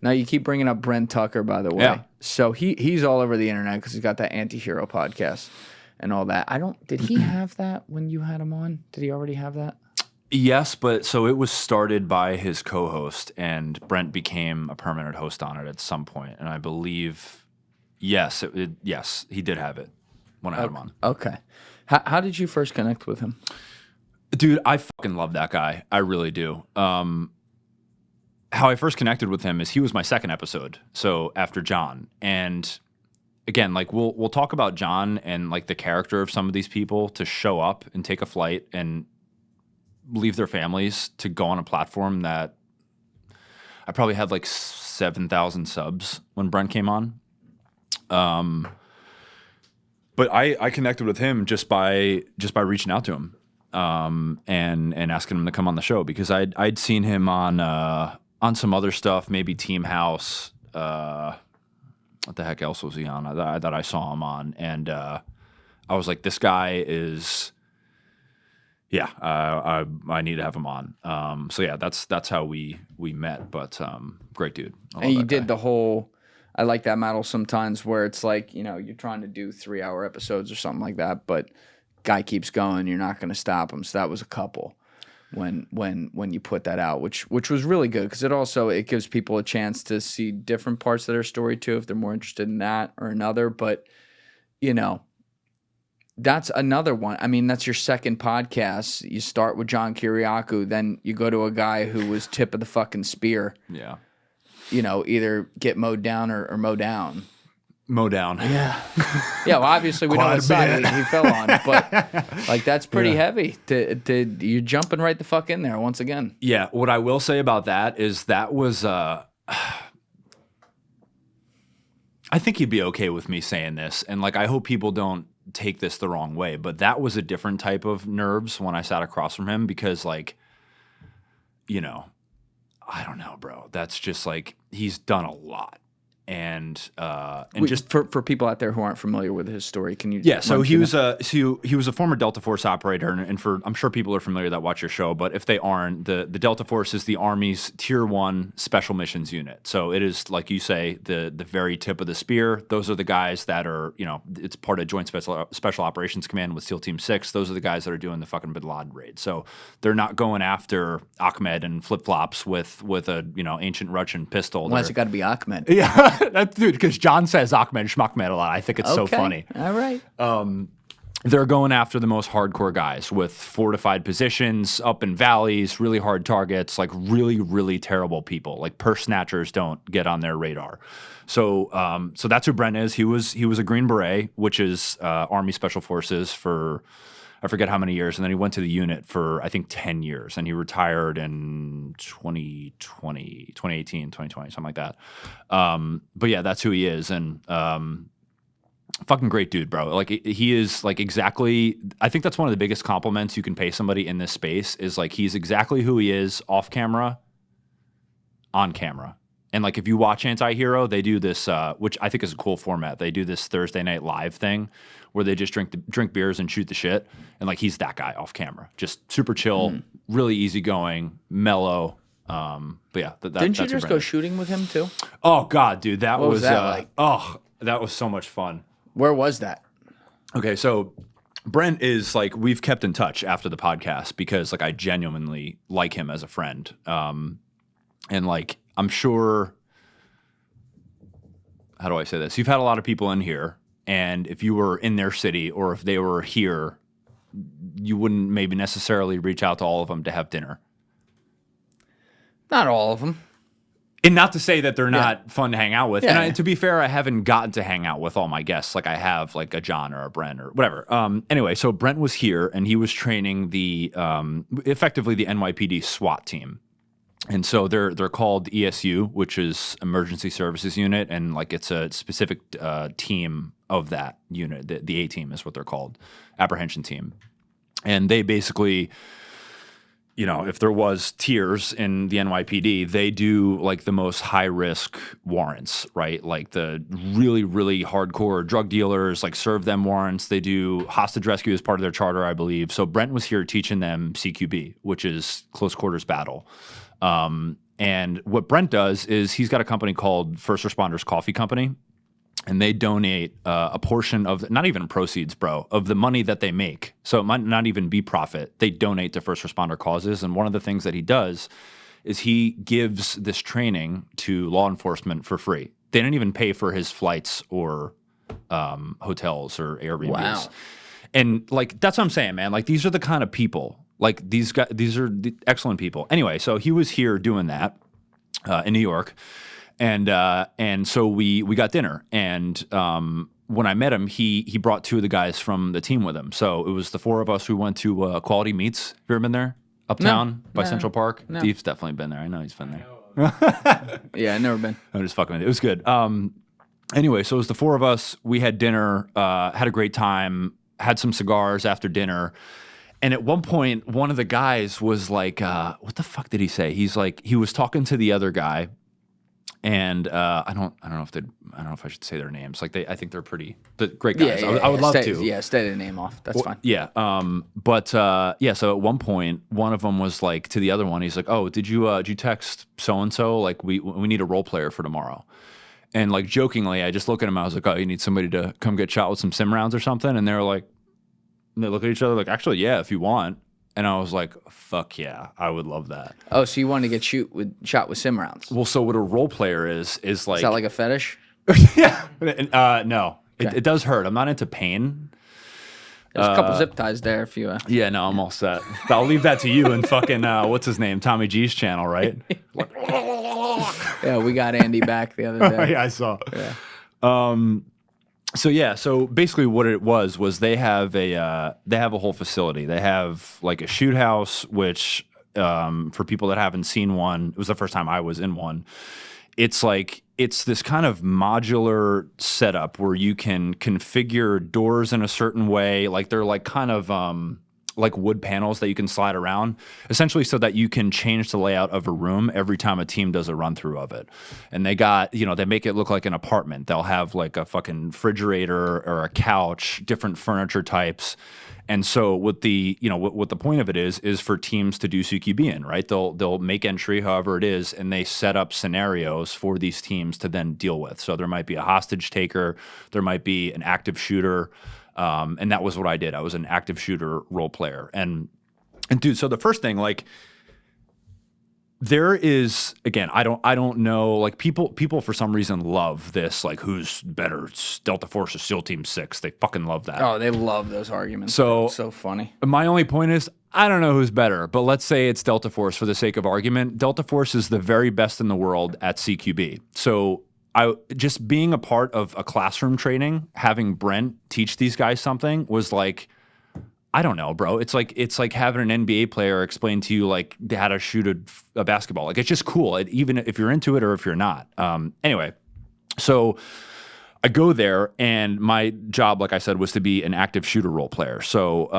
Now, you keep bringing up Brent Tucker, by the way. Yeah. So he's all over the internet because he's got that anti-hero podcast and all that. Did he have that when you had him on? Did he already have that? Yes, but so it was started by his co-host, and Brent became a permanent host on it at some point. And I believe, yes, he did have it when I had him on. Okay. How did you first connect with him? Dude, I fucking love that guy. I really do. How I first connected with him is he was my second episode, so after John. And again, like we'll talk about John and like the character of some of these people to show up and take a flight and leave their families to go on a platform that I probably had like 7,000 subs when Brent came on. But I connected with him just by reaching out to him and asking him to come on the show because I'd seen him on some other stuff, maybe Team House. What the heck else was he on that I saw him on? And I was like, this guy is, I need to have him on. So yeah, that's how we met. But great dude. And you did the whole. I like that model sometimes where it's like, you're trying to do 3-hour episodes or something like that, but guy keeps going. You're not going to stop him. So that was a couple. When you put that out, which was really good because it gives people a chance to see different parts of their story too if they're more interested in that or another. But that's another one. I mean, that's your second podcast. You start with John Kiriakou, then you go to a guy who was tip of the fucking spear. Yeah. Either get mowed down or mow down. Mow down. Yeah. Yeah, well, obviously we know what side he fell on, but like that's pretty heavy. You're jumping right the fuck in there once again. Yeah, what I will say about that is that was I think he'd be okay with me saying this, and like I hope people don't take this the wrong way, but that was a different type of nerves when I sat across from him because like I don't know, bro. That's just like he's done a lot. And just for people out there who aren't familiar with his story, can you? Yeah, so he was a former Delta Force operator, and I'm sure people are familiar that watch your show, but if they aren't, the Delta Force is the Army's Tier 1 Special Missions Unit. So it is, like you say, the very tip of the spear. Those are the guys that are, it's part of Joint Special Operations Command with SEAL Team 6. Those are the guys that are doing the fucking Bin Laden raid. So they're not going after Ahmed and flip flops with a ancient Russian pistol. Why's it got to be Ahmed? Yeah. That's dude, because John says Ahmed Schmuckmed a lot. I think it's so funny. All right. They're going after the most hardcore guys with fortified positions, up in valleys, really hard targets, like really, really terrible people. Like purse snatchers don't get on their radar. So that's who Brent is. He was a Green Beret, which is Army Special Forces for I forget how many years, and then he went to the unit for, I think, 10 years, and he retired in 2018, 2020, something like that. But yeah, that's who he is, and fucking great dude, bro. Like, he is, like, exactly, I think that's one of the biggest compliments you can pay somebody in this space is, like, he's exactly who he is off camera, on camera. And, like, if you watch Anti-Hero, they do this, which I think is a cool format. They do this Thursday Night Live thing where they just drink beers and shoot the shit. And, like, he's that guy off camera. Just super chill, really easygoing, mellow. But, yeah. Didn't you just go shooting with him, too? Oh, God, dude. What was that like? Oh, that was so much fun. Where was that? Okay, so Brent is, like, we've kept in touch after the podcast because, like, I genuinely like him as a friend. And, like, I'm sure, how do I say this? You've had a lot of people in here, and if you were in their city or if they were here, you wouldn't maybe necessarily reach out to all of them to have dinner. Not all of them. And not to say that they're not fun to hang out with. Yeah. And to be fair, I haven't gotten to hang out with all my guests like I have like a John or a Brent or whatever. Anyway, so Brent was here, and he was training the effectively the NYPD SWAT team. And so they're called ESU, which is Emergency Services Unit, and like it's a specific team of that unit. The A team is what they're called, apprehension team. And they basically, you know, if there was tiers in the NYPD, they do like the most high risk warrants, right? Like the really, really hardcore drug dealers, like serve them warrants. They do hostage rescue as part of their charter, I believe. So Brent was here teaching them CQB, which is close quarters battle. And what Brent does is he's got a company called First Responders Coffee Company, and they donate a portion of, not even proceeds, bro, of the money that they make. So it might not even be profit. They donate to first responder causes. And one of the things that he does is he gives this training to law enforcement for free. They didn't even pay for his flights or hotels or Airbnbs. Wow. And like, that's what I'm saying, man. Like, these are the kind of people, like these guys, these are the excellent people. Anyway, so he was here doing that in New York. And so we got dinner, and when I met him, he brought 2 of the guys from the team with him. So it was the 4 of us who went to Quality Meats. Have you ever been there? Uptown by Central Park? No. Deep's definitely been there. I know he's been there. Yeah, I've never been. I'm just fucking with it. It was good. Anyway, so it was the 4 of us. We had dinner, had a great time, had some cigars after dinner. And at one point, one of the guys was like, what the fuck did he say? He's like, he was talking to the other guy. And I don't know if I should say their names. Like I think they're great guys. I would love to. Yeah, stay the name off. That's fine. Yeah. So at one point, one of them was like to the other one. He's like, "Oh, did you text so and so? Like we need a role player for tomorrow." And like jokingly, I just look at him. I was like, "Oh, you need somebody to come get shot with some sim rounds or something?" And they're like, they look at each other like, "Actually, yeah, if you want." And I was like, fuck yeah, I would love that. Oh, so you wanted to get shot with sim rounds? Well, so what a role player is like... Is that like a fetish? Yeah. No. Okay. It does hurt. I'm not into pain. There's a couple zip ties there if you... Yeah, no, I'm all set. I'll leave that to you and fucking, what's his name? Tommy G's channel, right? Yeah, we got Andy back the other day. Yeah, I saw. Yeah. So basically what it was they have a whole facility. They have like a shoot house, which for people that haven't seen one, it was the first time I was in one. It's this kind of modular setup where you can configure doors in a certain way. Like they're like kind of like wood panels that you can slide around, essentially so that you can change the layout of a room every time a team does a run through of it. And they got, they make it look like an apartment. They'll have like a fucking refrigerator or a couch, different furniture types. And so what the point of it is for teams to do CQB in, right? They'll make entry however it is, and they set up scenarios for these teams to then deal with. So there might be a hostage taker, there might be an active shooter. And that was what I did. I was an active shooter role player. And dude, so the first thing, like, there is, again, I don't know, like people for some reason love this, like who's better, Delta Force or SEAL Team 6. They fucking love that. Oh, they love those arguments. So it's so funny. My only point is, I don't know who's better, but let's say it's Delta Force for the sake of argument. Delta Force is the very best in the world at CQB. So just being a part of a classroom training, having Brent teach these guys something was like, I don't know, bro. It's like having an NBA player explain to you like how to shoot a basketball. Like it's just cool, even if you're into it or if you're not. Anyway, so I go there, and my job, like I said, was to be an active shooter role player. So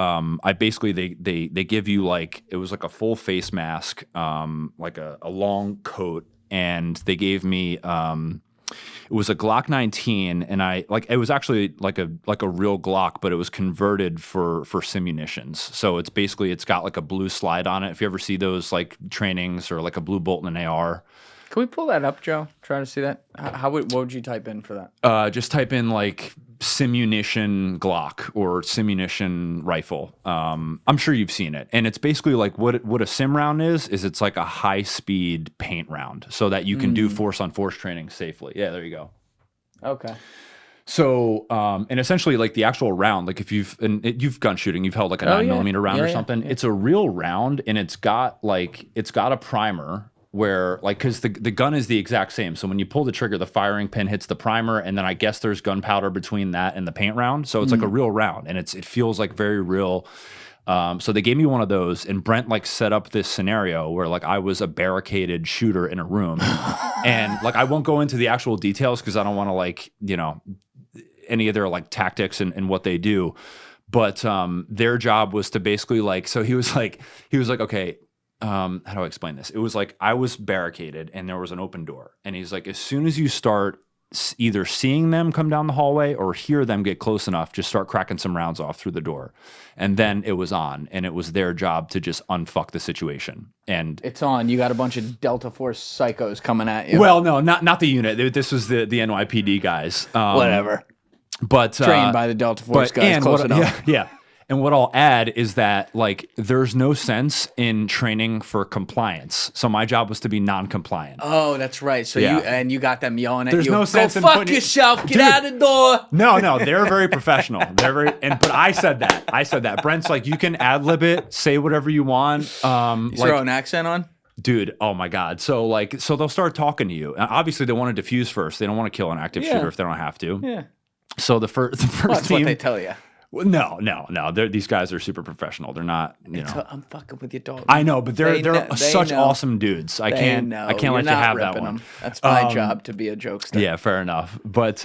I basically they give you like, it was like a full face mask, like a long coat, and they gave me it was a Glock 19, and it was actually like a real Glock, but it was converted for simunitions. So it's got like a blue slide on it. If you ever see those like trainings, or like a blue bolt in an AR. Can we pull that up, Joe? Try to see that. What would you type in for that? Just type in like simunition Glock or simunition rifle. I'm sure you've seen it, and it's basically like what a sim round is it's like a high speed paint round, so that you can do force on force training safely. Yeah, there you go. Okay. So, and essentially like the actual round, like if you've gun shooting, you've held like a 9mm round or something. Yeah. It's a real round, and it's got a primer. Where like, because the gun is the exact same, so when you pull the trigger, the firing pin hits the primer, and then I guess there's gunpowder between that and the paint round, so it's like a real round, and it feels like very real. So they gave me one of those, and Brent like set up this scenario where like I was a barricaded shooter in a room, and like I won't go into the actual details because I don't want to like any of their like tactics and what they do, but their job was to basically like, so he was like okay. How do I explain this? It was like I was barricaded and there was an open door. And he's like, as soon as you start either seeing them come down the hallway or hear them get close enough, just start cracking some rounds off through the door. And then it was on, and it was their job to just unfuck the situation. And it's on. You got a bunch of Delta Force psychos coming at you. well, no, not the unit. This was the NYPD guys. Whatever. But trained by the Delta Force guys, close enough. Yeah. And what I'll add is that, like, there's no sense in training for compliance. So my job was to be non-compliant. Oh, that's right. So you got them yelling at There's you. no sense Go in fuck putting yourself. Get out the door. No, they're very professional. But I said that. Brent's like, you can ad-lib it, say whatever you want. You throw an accent on? Dude, oh my God. So they'll start talking to you. Obviously, they want to defuse first. They don't want to kill an active shooter if they don't have to. Yeah. So the first that's team, what they tell you. Well, no. These guys are super professional. They're not, I'm fucking with your dog. I know, but they're such awesome dudes. I can't let you have that one. That's my job to be a jokester. Yeah, fair enough. But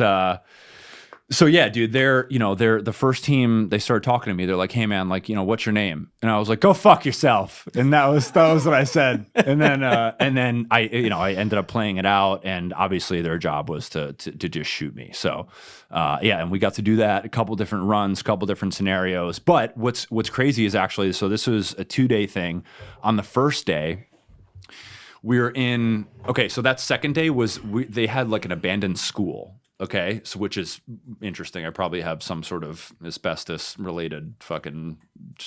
so yeah, dude, they're the first team. They started talking to me. They're like, "Hey, man, like, what's your name?" And I was like, "Go fuck yourself." And that was what I said. And then I ended up playing it out. And obviously, their job was to just shoot me. So yeah, and we got to do that a couple different runs, a couple different scenarios. But what's crazy is actually, so this was a 2-day thing. On the first day, we were in. Okay, so that second day they had like an abandoned school. Okay, so which is interesting. I probably have some sort of asbestos-related fucking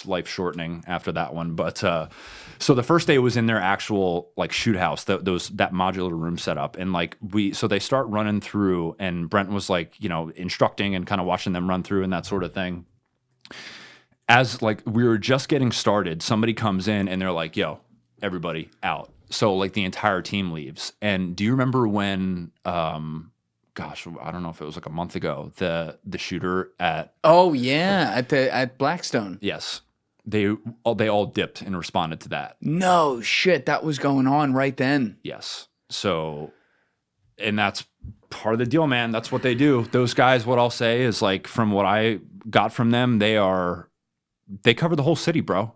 life shortening after that one. But so the first day was in their actual like shoot house, that modular room setup, and like so they start running through, and Brent was like instructing and kind of watching them run through and that sort of thing. As like we were just getting started, somebody comes in and they're like, "Yo, everybody out." So like the entire team leaves. And do you remember when? Gosh, I don't know if it was like a month ago, the shooter at at Blackstone. Yes. They all dipped and responded to that. No shit, that was going on right then. Yes. So, and that's part of the deal, man. That's what they do. Those guys, what I'll say is, like, from what I got from them, they cover the whole city, bro.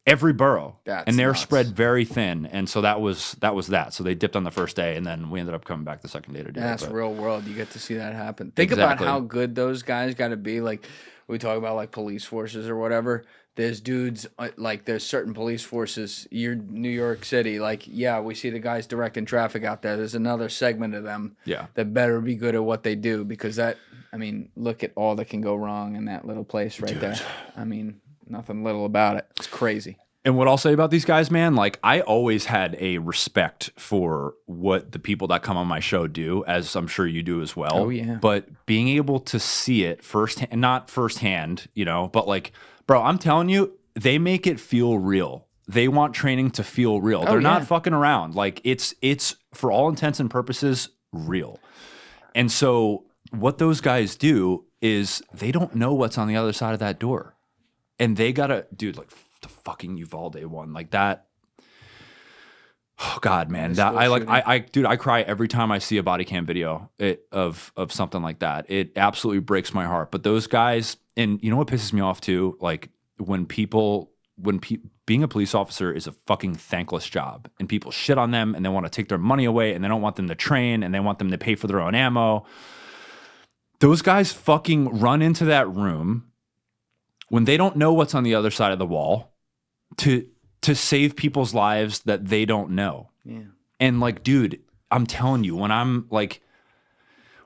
Every borough. And they're spread very thin. And so that was that. So they dipped on the first day, and then we ended up coming back the second day to do it. That's real world. You get to see that happen. Think about how good those guys got to be. Like, we talk about like police forces or whatever. There's dudes, like there's certain police forces. You're New York City. Like, yeah, we see the guys directing traffic out there. There's another segment of them that better be good at what they do, because look at all that can go wrong in that little place right there. Nothing little about it. It's crazy. And what I'll say about these guys, man, like, I always had a respect for what the people that come on my show do, as I'm sure you do as well. Oh, yeah. But being able to see it firsthand, not firsthand, but like, bro, I'm telling you, they make it feel real. They want training to feel real. They're not fucking around. Like, it's for all intents and purposes real. And so what those guys do is they don't know what's on the other side of that door. And they gotta, dude, like, the fucking Uvalde one, like that. Oh God, man, that I cry every time I see a body cam video of something like that. It absolutely breaks my heart. But those guys, and you know what pisses me off too, like when being a police officer is a fucking thankless job, and people shit on them, and they want to take their money away, and they don't want them to train, and they want them to pay for their own ammo. Those guys fucking run into that room when they don't know what's on the other side of the wall to save people's lives that they don't know. Yeah. And like, dude, I'm telling you, when I'm like,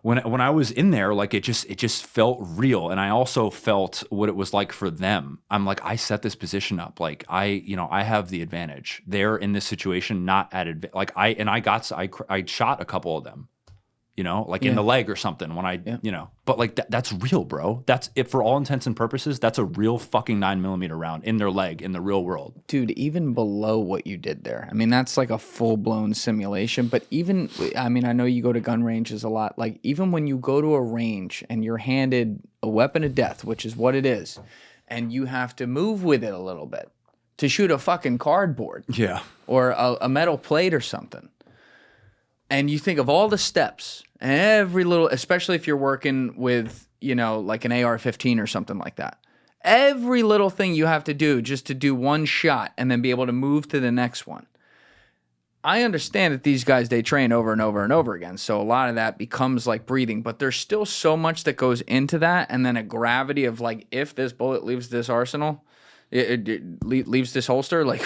when I was in there, like, it just felt real. And I also felt what it was like for them. I'm like, I set this position up. Like, I have the advantage. They're in this situation, not at like I shot a couple of them. In the leg or something when but like that's real, bro. That's it for all intents and purposes. That's a real fucking 9mm round in their leg in the real world. Dude, even below what you did there, that's like a full blown simulation. But even, I know you go to gun ranges a lot. Like, even when you go to a range and you're handed a weapon of death, which is what it is, and you have to move with it a little bit to shoot a fucking cardboard. Yeah. Or a metal plate or something. And you think of all the steps, and every little, especially if you're working with, like an AR-15 or something like that. Every little thing you have to do just to do one shot and then be able to move to the next one. I understand that these guys, they train over and over and over again. So a lot of that becomes like breathing, but there's still so much that goes into that. And then a gravity of like, if this bullet leaves this arsenal, it leaves this holster, like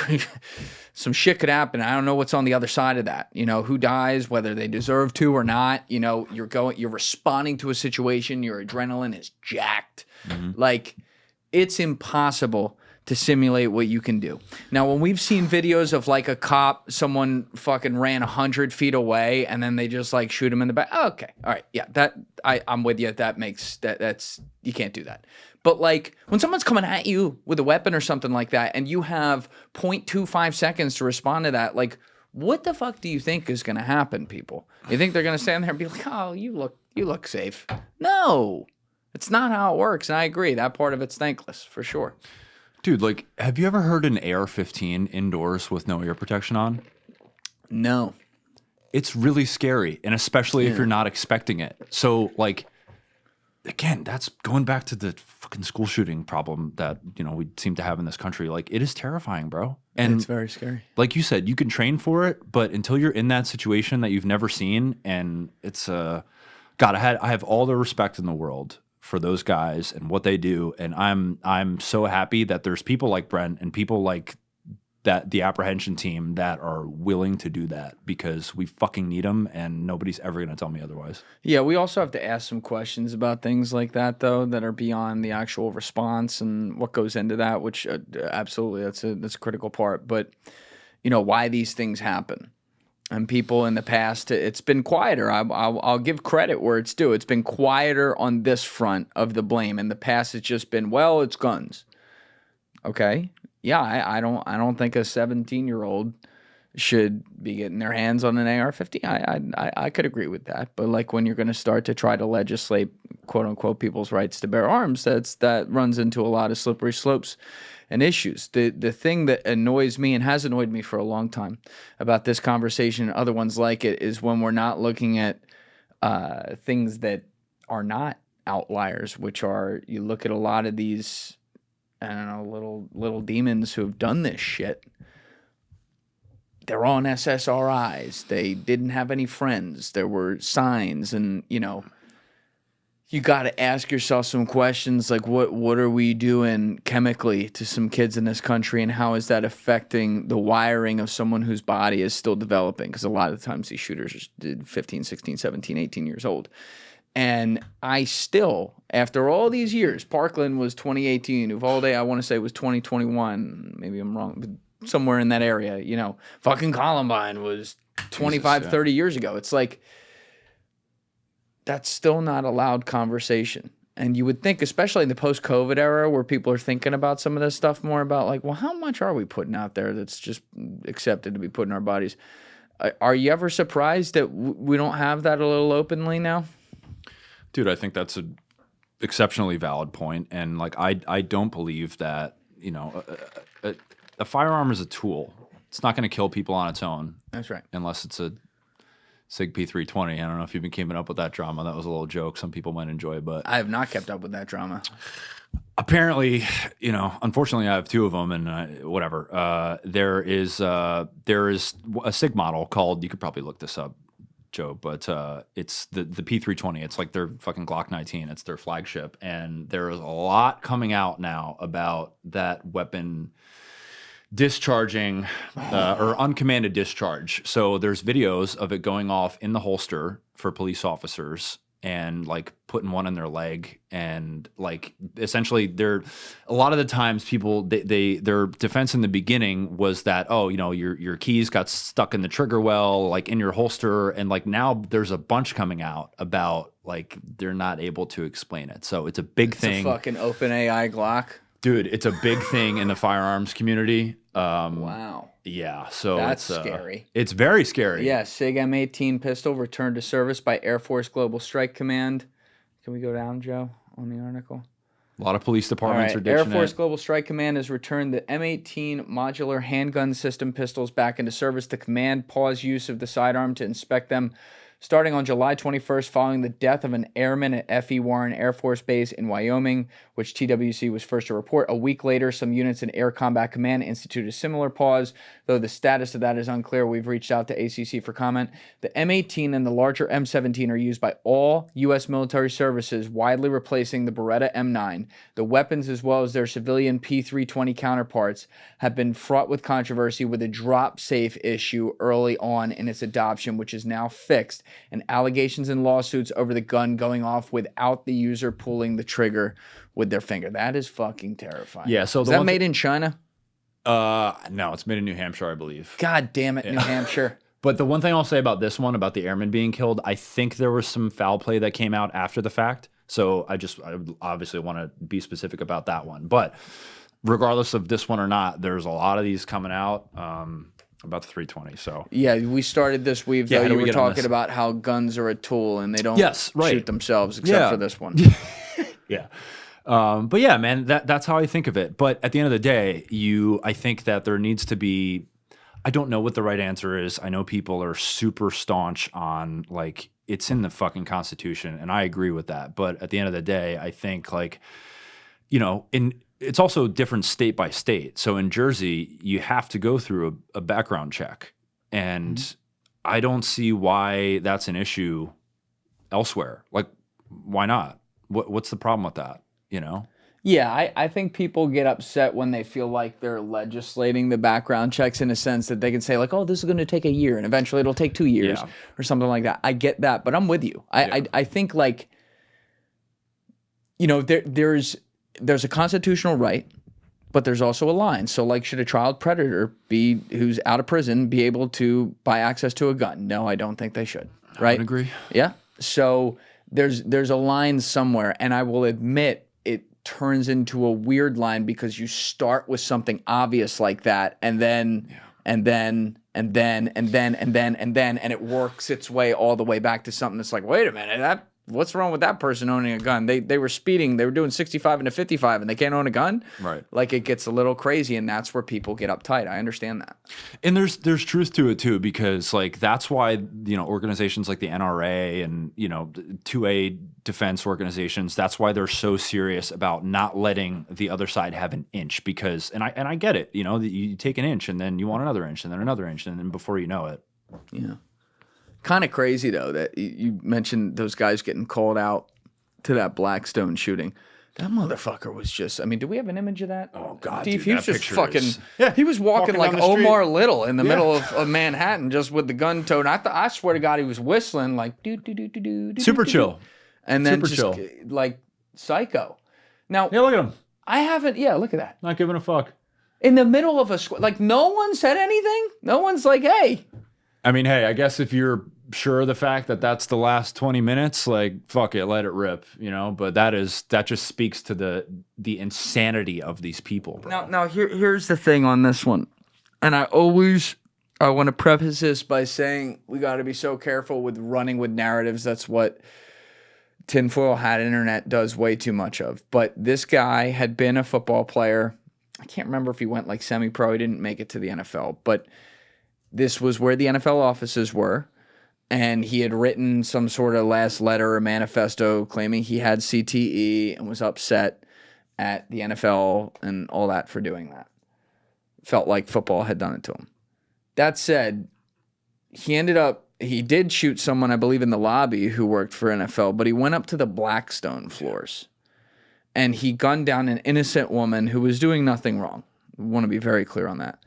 some shit could happen. I don't know what's on the other side of that. You know, who dies, whether they deserve to or not. You know, you're responding to a situation. Your adrenaline is jacked. Like, it's impossible to simulate what you can do. Now, when we've seen videos of like a cop, someone fucking ran 100 feet away and then they just like shoot him in the back. Oh, okay. All right. Yeah. I'm with you. That's, you can't do that. But like when someone's coming at you with a weapon or something like that and you have 0.25 seconds to respond to that, like what the fuck do you think is going to happen, people? You think they're going to stand there and be like, oh, you look safe. No, it's not how it works. And I agree. That part of it's thankless for sure. Dude, like, have you ever heard an AR-15 indoors with no ear protection on? No. It's really scary, and especially if you're not expecting it. So, like, again, that's going back to the fucking school shooting problem that, you know, we seem to have in this country. Like, it is terrifying, bro. And it's very scary. Like you said, you can train for it, but until you're in that situation that you've never seen, and it's God, I have all the respect in the world for those guys and what they do, and I'm so happy that there's people like Brent and people like that, the apprehension team, that are willing to do that, because we fucking need them, and nobody's ever going to tell me otherwise. Yeah, we also have to ask some questions about things like that, though, that are beyond the actual response and what goes into that, which absolutely, that's a critical part. But, you know, why these things happen. And people in the past, it's been quieter. I'll give credit where it's due. It's been quieter on this front of the blame. In the past, it's just been, well, it's guns. Okay, yeah, I don't think a 17-year-old should be getting their hands on an AR-15. I could agree with that. But like when you're going to start to try to legislate, quote unquote, people's rights to bear arms, that runs into a lot of slippery slopes and issues. The thing that annoys me and has annoyed me for a long time about this conversation and other ones like it is when we're not looking at things that are not outliers, which are, you look at a lot of these, I don't know, little demons who have done this shit. They're on SSRIs. They didn't have any friends. There were signs, and you know, you got to ask yourself some questions like, what are we doing chemically to some kids in this country, and how is that affecting the wiring of someone whose body is still developing? Because a lot of the times these shooters are 15, 16, 17, 18 years old. And I still, after all these years, Parkland was 2018, Uvalde, I want to say, was 2021. Maybe I'm wrong, but somewhere in that area, you know. Fucking Columbine was 25, 30 years ago. It's like, that's still not a loud conversation. And you would think, especially in the post-COVID era where people are thinking about some of this stuff more, about like, well, how much are we putting out there that's just accepted to be put in our bodies? Are you ever surprised that we don't have that a little openly now? Dude, I think that's an exceptionally valid point. And like, I don't believe that, you know, a firearm is a tool. It's not going to kill people on its own. That's right. Unless it's a SIG P320. I don't know if you've been keeping up with that drama. That was a little joke some people might enjoy, but I have not kept up with that drama. Apparently, you know, unfortunately, I have two of them, and whatever. There is a SIG model called, you could probably look this up, Joe, but it's the P320. It's like their fucking Glock 19. It's their flagship, and there is a lot coming out now about that weapon discharging or uncommanded discharge. So there's videos of it going off in the holster for police officers and like putting one in their leg, and like essentially they're, a lot of the times people, their defense in the beginning was that, oh, you know, your keys got stuck in the trigger well, like in your holster, and like now there's a bunch coming out about like they're not able to explain it. So it's a big thing. A fucking open AI Glock. Dude, it's a big thing in the firearms community. Wow. Yeah, so that's scary. It's very scary. Yeah, SIG M18 pistol returned to service by Air Force Global Strike Command. Can we go down, Joe, on the article? A lot of police departments are ditching Air Force it. Global Strike Command has returned the M18 modular handgun system pistols back into service. The command paused use of the sidearm to inspect them starting on July 21st following the death of an airman at F.E. Warren Air Force Base in Wyoming, which TWC was first to report. A week later, some units in Air Combat Command instituted a similar pause, though the status of that is unclear. We've reached out to ACC for comment. The M18 and the larger M17 are used by all U.S. military services, widely replacing the Beretta M9. The weapons, as well as their civilian P320 counterparts, have been fraught with controversy with a drop-safe issue early on in its adoption, which is now fixed, and allegations and lawsuits over the gun going off without the user pulling the trigger with their finger. That is fucking terrifying. Yeah, so is that made in China? No, it's made in New Hampshire, I believe. God damn it, New Hampshire. But the one thing I'll say about this one, about the airman being killed, I think there was some foul play that came out after the fact. So I obviously want to be specific about that one. But regardless of this one or not, there's a lot of these coming out about the 320. So yeah, we started this week. Yeah, You were talking about how guns are a tool and they don't shoot themselves except for this one. Yeah. But yeah, man, that's how I think of it. But at the end of the day, I think that there needs to be, I don't know what the right answer is. I know people are super staunch on like, it's in the fucking Constitution, and I agree with that. But at the end of the day, I think like, it's also different state by state. So in Jersey, you have to go through a background check. And I don't see why that's an issue elsewhere. Like, why not? What's the problem with that? Yeah, I think people get upset when they feel like they're legislating the background checks in a sense that they can say like, oh, this is going to take a year and eventually it'll take 2 years or something like that. I get that, but I'm with you. I think like, there's a constitutional right, but there's also a line. So like, should a child predator who's out of prison be able to buy access to a gun? No, I don't think they should. Right? I would agree. Yeah. So there's a line somewhere, and I will admit it turns into a weird line because you start with something obvious like that, and then it works its way all the way back to something that's like, wait a minute, what's wrong with that person owning a gun? They were speeding, they were doing 65 into 55, and they can't own a gun? Right. Like, it gets a little crazy, and that's where people get uptight. I understand that. And there's truth to it too, because like that's why organizations like the NRA and 2A defense organizations, that's why they're so serious about not letting the other side have an inch, because and I get it, you take an inch and then you want another inch and then another inch, and then before you know it. Yeah. Kind of crazy, though, that you mentioned those guys getting called out to that Blackstone shooting. That motherfucker was just, I mean, do we have an image of that? Oh, God, Steve, dude, he was that just picture fucking, is- he was walking like down the street. Omar Little in the middle of Manhattan just with the gun toed. I swear to God, he was whistling like, Super chill. And then Super just chill. like psycho. Now, Yeah, look at him. I haven't, look at that. Not giving a fuck. In the middle of a square, like no one said anything. No one's like, hey. I mean, hey, I guess if you're sure of the fact that that's the last 20 minutes, like, fuck it, let it rip, but that just speaks to the insanity of these people, bro. Now here's the thing on this one. And I want to preface this by saying we got to be so careful with running with narratives. That's what tinfoil hat internet does way too much of. But this guy had been a football player. I can't remember if he went like semi-pro. He didn't make it to the NFL, but this was where the NFL offices were, and he had written some sort of last letter or manifesto claiming he had CTE and was upset at the NFL and all that for doing that. Felt like football had done it to him. That said, he did shoot someone, I believe, in the lobby who worked for NFL, but he went up to the Blackstone floors, and he gunned down an innocent woman who was doing nothing wrong. I want to be very clear on that.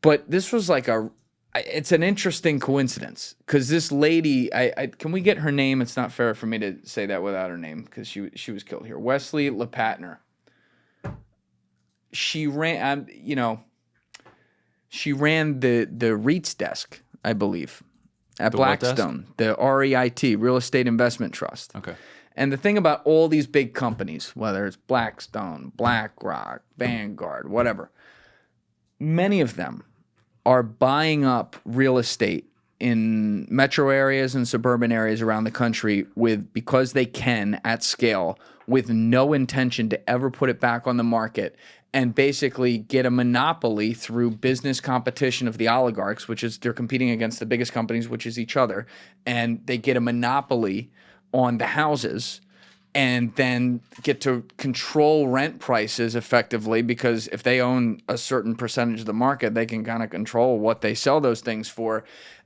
But this was like it's an interesting coincidence because this lady, can we get her name? It's not fair for me to say that without her name because she was killed here. Wesley LePatner. She ran, she ran the REITs desk, I believe, at Blackstone, the REIT, Real Estate Investment Trust. Okay. And the thing about all these big companies, whether it's Blackstone, BlackRock, Vanguard, whatever, many of them are buying up real estate in metro areas and suburban areas around the country because they can at scale with no intention to ever put it back on the market and basically get a monopoly through business competition of the oligarchs, which is they're competing against the biggest companies, which is each other. And they get a monopoly on the houses and then get to control rent prices effectively, because if they own a certain percentage of the market, they can kind of control what they sell those things for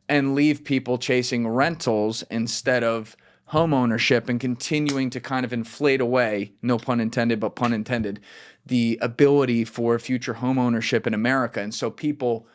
and leave people chasing rentals instead of home ownership, and continuing to kind of inflate away, no pun intended, but pun intended, the ability for future home ownership in America. And so people,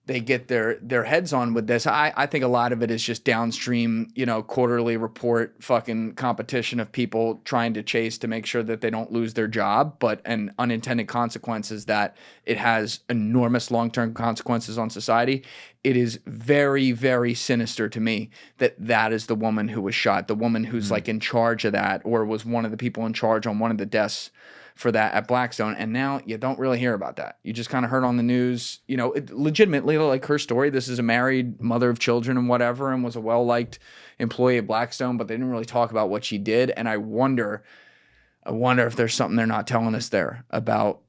they get their heads on with this. I think a lot of it is just downstream, quarterly report fucking competition of people trying to chase to make sure that they don't lose their job, and unintended consequences that it has enormous long-term consequences on society. It is very, very sinister to me that is the woman who was shot, the woman who's like in charge of that, or was one of the people in charge on one of the deaths for that at Blackstone. And now you don't really hear about that. You just kind of heard on the news, legitimately, like her story. This is a married mother of children and whatever, and was a well-liked employee at Blackstone, but they didn't really talk about what she did. And I wonder if there's something they're not telling us there about,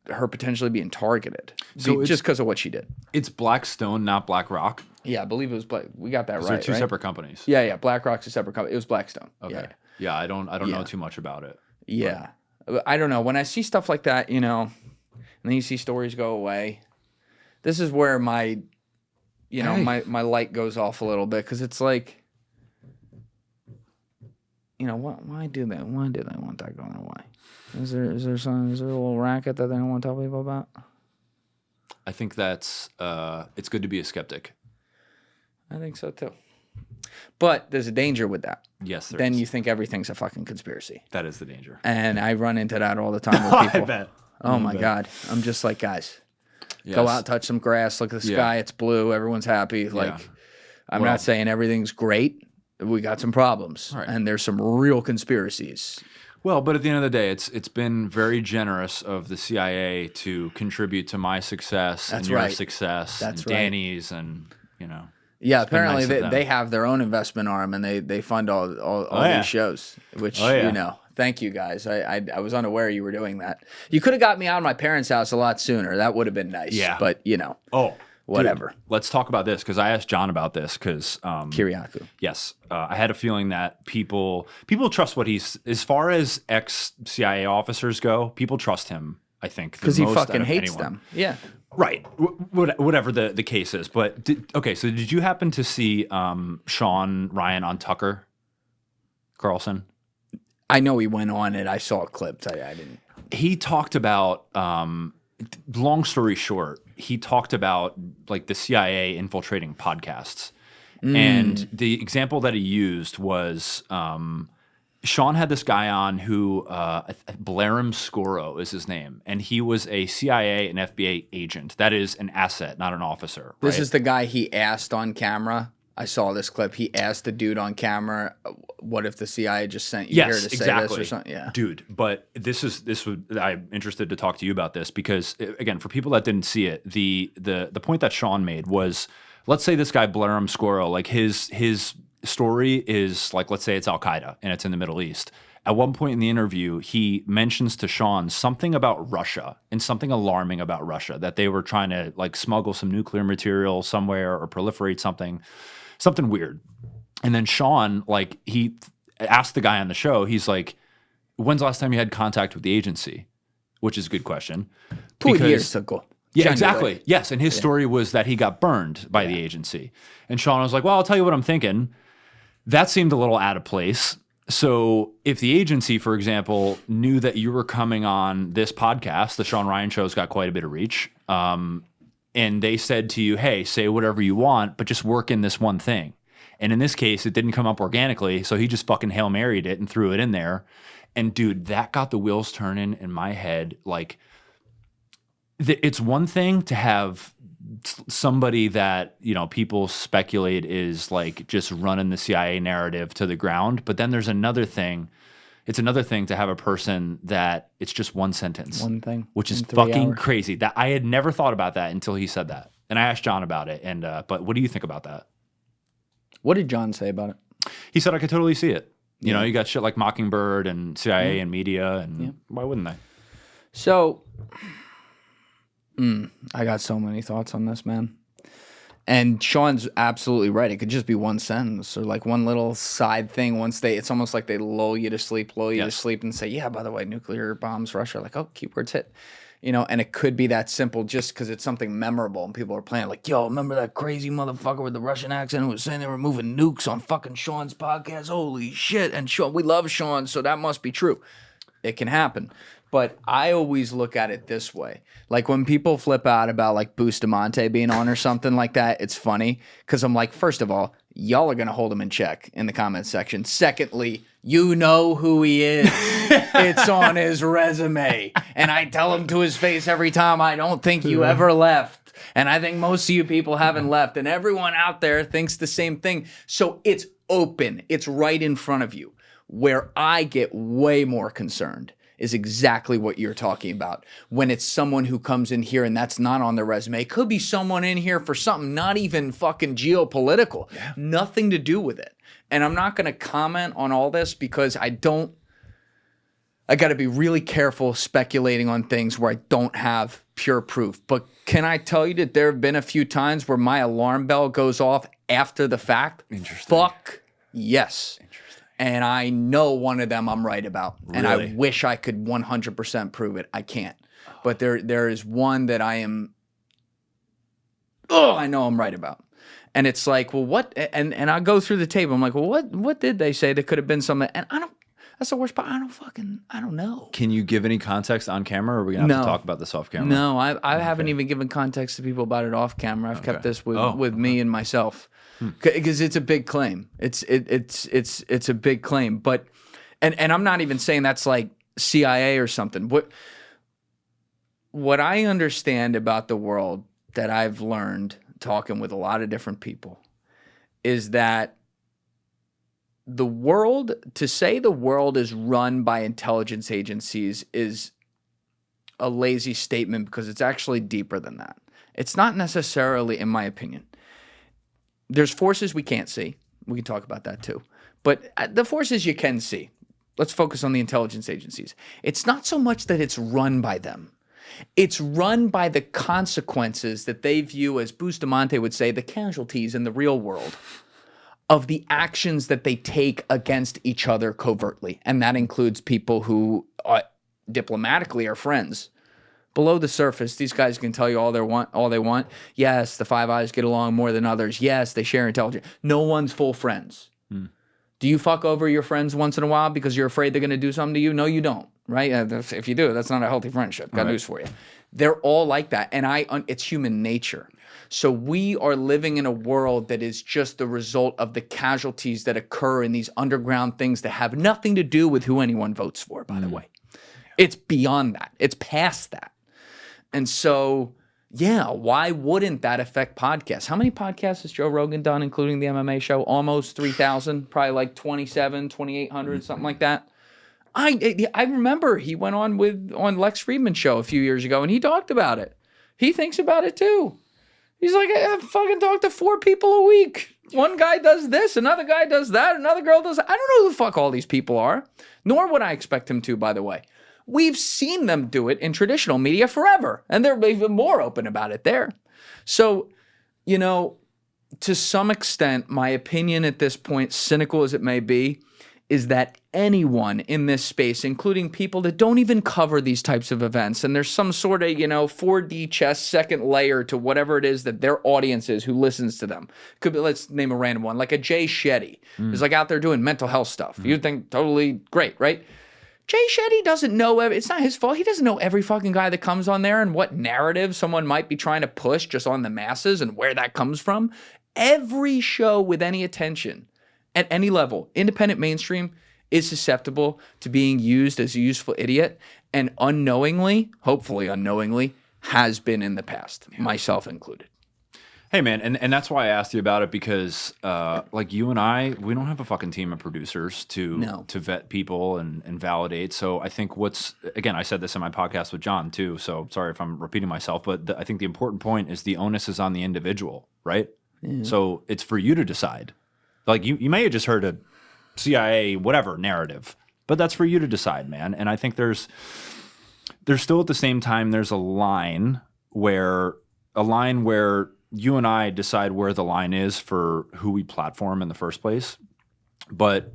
her potentially being targeted just because of what she did. It's Blackstone, not BlackRock. Yeah, I believe it was Black. We got that right. They're two right? separate companies. Yeah. BlackRock's a separate company. It was Blackstone. Okay. Yeah, I don't know too much about it. Yeah. I don't know. When I see stuff like that, and then you see stories go away, this is where my light goes off a little bit, because it's like, why do they want that going away? Is there a little racket that they don't want to tell people about? I think that's it's good to be a skeptic. I think so too. But there's a danger with that. Yes, there then is. You think everything's a fucking conspiracy. That is the danger. And I run into that all the time with people. I bet. Oh my God. I'm just like, guys, go out, touch some grass, look at the sky, it's blue, everyone's happy. Like, I'm not saying everything's great. We got some problems, and there's some real conspiracies. Well, but at the end of the day, it's been very generous of the CIA to contribute to my success and your success and Danny's and, Yeah, apparently they have their own investment arm, and they fund all these shows, which, thank you guys. I was unaware you were doing that. You could have got me out of my parents' house a lot sooner. That would have been nice. Yeah. But, whatever. Dude, let's talk about this, because I asked John about this, because Kiriakou. Yes. I had a feeling that people trust what he's, as far as ex-CIA officers go, people trust him, I think. Because he fucking hates them. Yeah. Right. Whatever the case is. But, so did you happen to see Shawn Ryan on Tucker Carlson? I know he went on it. I saw a clip. I didn't. He talked about, long story short, he talked about like the CIA infiltrating podcasts. And the example that he used was Shawn had this guy on who, Blarim Scoro is his name, and he was a CIA and FBI agent. That is an asset, not an officer. This is the guy he asked on camera. I saw this clip. He asked the dude on camera, "What if the CIA just sent you here to say this or something?" Yeah, dude. But this would I'm interested to talk to you about this, because again, for people that didn't see it, the point that Shawn made was, let's say this guy Blarim Scoro, like his story is like, let's say it's Al Qaeda and it's in the Middle East. At one point in the interview, he mentions to Shawn something about Russia and something alarming about Russia, that they were trying to like smuggle some nuclear material somewhere or proliferate something weird. And then Shawn, like, he asked the guy on the show, he's like, when's the last time you had contact with the agency? Which is a good question. Years ago. Yeah, exactly. Yes, and his story was that he got burned by the agency. And Shawn was like, well, I'll tell you what I'm thinking. That seemed a little out of place. So if the agency, for example, knew that you were coming on this podcast, the Shawn Ryan Show's got quite a bit of reach, and they said to you, hey, say whatever you want, but just work in this one thing. And in this case, it didn't come up organically, so he just fucking Hail Married it and threw it in there. And dude, that got the wheels turning in my head. Like, it's one thing to have somebody that, people speculate is like just running the CIA narrative to the ground, but then there's another thing. It's another thing to have a person that it's just one sentence. One thing. Which is fucking crazy. That I had never thought about that until he said that. And I asked John about it. And but what do you think about that? What did John say about it? He said I could totally see it. You got shit like Mockingbird and CIA and media, and why wouldn't they? So, I got so many thoughts on this, man. And Shawn's absolutely right. It could just be one sentence or like one little side thing. It's almost like they lull you to sleep, and say, yeah, by the way, nuclear bombs, Russia. Like, oh, keywords hit. And it could be that simple just because it's something memorable and people are playing like, yo, remember that crazy motherfucker with the Russian accent who was saying they were moving nukes on fucking Shawn's podcast? Holy shit. And Shawn, we love Shawn, so that must be true. It can happen. But I always look at it this way. Like when people flip out about like Bustamante being on or something like that, it's funny because I'm like, first of all, y'all are going to hold him in check in the comments section. Secondly, you know who he is. It's on his resume. And I tell him to his face every time, I don't think you ever left. And I think most of you people haven't left. And everyone out there thinks the same thing. So it's open. It's right in front of you. Where I get way more concerned is exactly what you're talking about. When it's someone who comes in here and that's not on their resume. It could be someone in here for something not even fucking geopolitical. Yeah. Nothing to do with it. And I'm not going to comment on all this because I got to be really careful speculating on things where I don't have pure proof. But can I tell you that there have been a few times where my alarm bell goes off after the fact? Interesting. Fuck yes. And I know one of them I'm right about. Really? And I wish I could 100% prove it. I can't. But there is one that I know I'm right about. And it's like, well, what? And I go through the tape. I'm like, well, what did they say that could have been something? And that's the worst part. I don't know. Can you give any context on camera, or are we going to have to talk about this off camera? No, I haven't even given context to people about it off camera. I've kept this with me and myself. Because it's a big claim. It's a big claim. But and I'm not even saying that's like CIA or something. What I understand about the world that I've learned talking with a lot of different people is that to say the world is run by intelligence agencies is a lazy statement because it's actually deeper than that. It's not necessarily, in my opinion. There's forces we can't see. We can talk about that too. But the forces you can see, let's focus on the intelligence agencies. It's not so much that it's run by them. It's run by the consequences that they view, as Bustamante would say, the casualties in the real world of the actions that they take against each other covertly. And that includes people who diplomatically are friends. Below the surface, these guys can tell you all they want. Yes, the Five Eyes get along more than others. Yes, they share intelligence. No one's full friends. Do you fuck over your friends once in a while because you're afraid they're going to do something to you? No, you don't, right? If you do, that's not a healthy friendship. Got news for you. They're all like that, and it's human nature. So we are living in a world that is just the result of the casualties that occur in these underground things that have nothing to do with who anyone votes for, by the way. It's beyond that. It's past that. And so, yeah, why wouldn't that affect podcasts? How many podcasts has Joe Rogan done, including the MMA show? Almost 3,000, probably like 2,800, something like that. I remember he went on Lex Friedman's show a few years ago, and he talked about it. He thinks about it too. He's like, I fucking talk to 4 people a week. One guy does this, another guy does that, another girl does that. I don't know who the fuck all these people are, nor would I expect him to, by the way. We've seen them do it in traditional media forever, and they're even more open about it there. So, to some extent, my opinion at this point, cynical as it may be, is that anyone in this space, including people that don't even cover these types of events, and there's some sort of, 4D chess second layer to whatever it is that their audience is who listens to them. Could be, let's name a random one, like a Jay Shetty, who's like out there doing mental health stuff. You'd think totally great, right? Jay Shetty doesn't know, it's not his fault. He doesn't know every fucking guy that comes on there and what narrative someone might be trying to push just on the masses and where that comes from. Every show with any attention at any level, independent, mainstream, is susceptible to being used as a useful idiot, and unknowingly, hopefully unknowingly, has been in the past, myself included. Hey, man, and that's why I asked you about it, because like you and I, we don't have a fucking team of producers to vet people and validate. So I think again, I said this in my podcast with John too, so sorry if I'm repeating myself, but I think the important point is the onus is on the individual, right? Yeah. So it's for you to decide. Like you may have just heard a CIA whatever narrative, but that's for you to decide, man. And I think there's there's still at the same time, there's a line where you and I decide where the line is for who we platform in the first place. But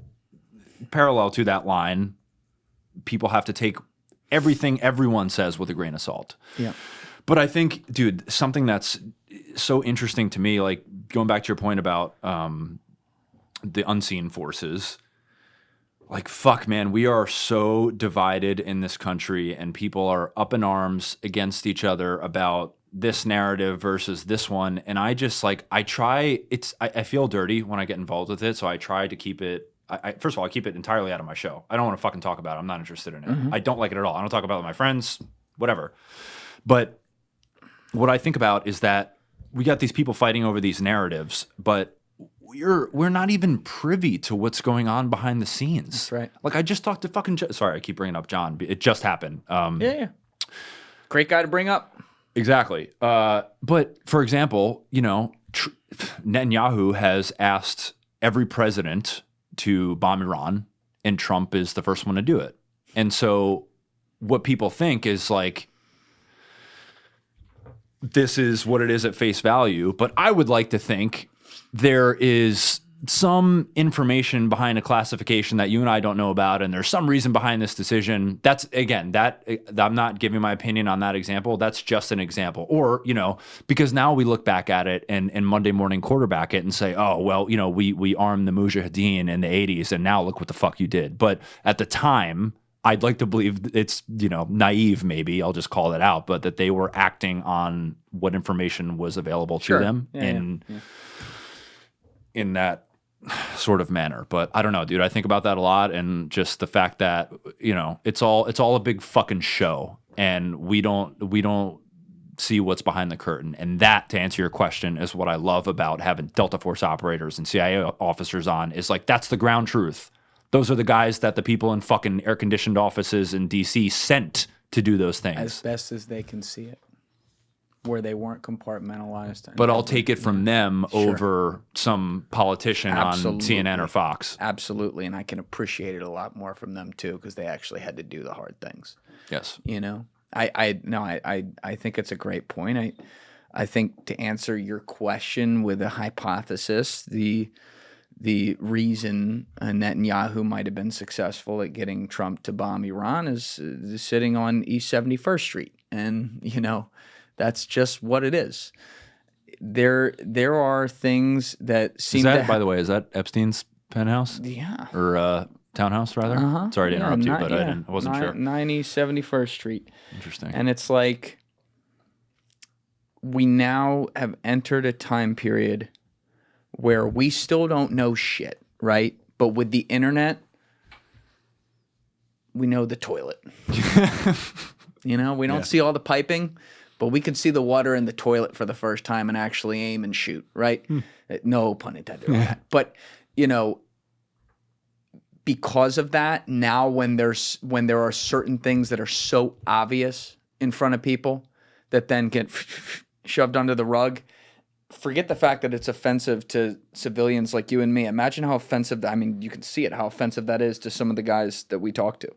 parallel to that line, people have to take everything everyone says with a grain of salt. Yeah. But I think, dude, something that's so interesting to me, like going back to your point about the unseen forces, like, fuck, man, we are so divided in this country, and people are up in arms against each other about this narrative versus this one. And I just like, I feel dirty when I get involved with it. So I try to keep it. First of all, I keep it entirely out of my show. I don't want to fucking talk about it. I'm not interested in it. I don't like it at all. I don't talk about it with my friends, whatever. But what I think about is that we got these people fighting over these narratives, but we're not even privy to what's going on behind the scenes. That's right. Like, I just talked to fucking sorry, I keep bringing up John. It just happened. Yeah. Great guy to bring up. Exactly. But for example, Netanyahu has asked every president to bomb Iran, and Trump is the first one to do it. And so what people think is like, this is what it is at face value. But I would like to think there is some information behind a classification that you and I don't know about, and there's some reason behind this decision. That's, again, that I'm not giving my opinion on that example. That's just an example. Or, because now we look back at it and Monday morning quarterback it and say, oh, well, we armed the Mujahideen in the 80s, and now look what the fuck you did. But at the time, I'd like to believe it's, naive, maybe, I'll just call it out, but that they were acting on what information was available to them in that sort of manner. But I don't know, dude. I think about that a lot, and just the fact that, it's all a big fucking show, and we don't see what's behind the curtain. And that, to answer your question, is what I love about having Delta Force operators and CIA officers on, is like, that's the ground truth. Those are the guys that the people in fucking air-conditioned offices in D.C. sent to do those things. As best as they can see it, where they weren't compartmentalized. But I'll take it from them over some politician on CNN or Fox. Absolutely, and I can appreciate it a lot more from them, too, because they actually had to do the hard things. Yes. I think it's a great point. I think, to answer your question with a hypothesis, the reason Netanyahu might have been successful at getting Trump to bomb Iran is sitting on East 71st Street. And, that's just what it is. There are things that seem by the way, is that Epstein's penthouse? Yeah. Or townhouse, rather? Sorry to interrupt you, but I wasn't sure. 90 71st Street. Interesting. And it's like, we now have entered a time period where we still don't know shit, right? But with the internet, we know the toilet. We don't see all the piping, but we can see the water in the toilet for the first time and actually aim and shoot, right? No pun intended on that. But, because of that, now when there are certain things that are so obvious in front of people that then get shoved under the rug, forget the fact that it's offensive to civilians like you and me. Imagine how offensive you can see it, how offensive that is to some of the guys that we talk to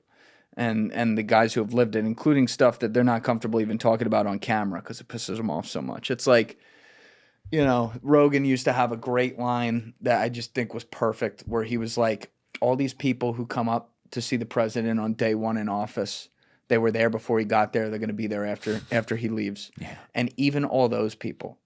and the guys who have lived it, including stuff that they're not comfortable even talking about on camera because it pisses them off so much. It's like, Rogan used to have a great line that I just think was perfect, where he was like, all these people who come up to see the president on day one in office, they were there before he got there. They're going to be there after he leaves. Yeah. And even all those people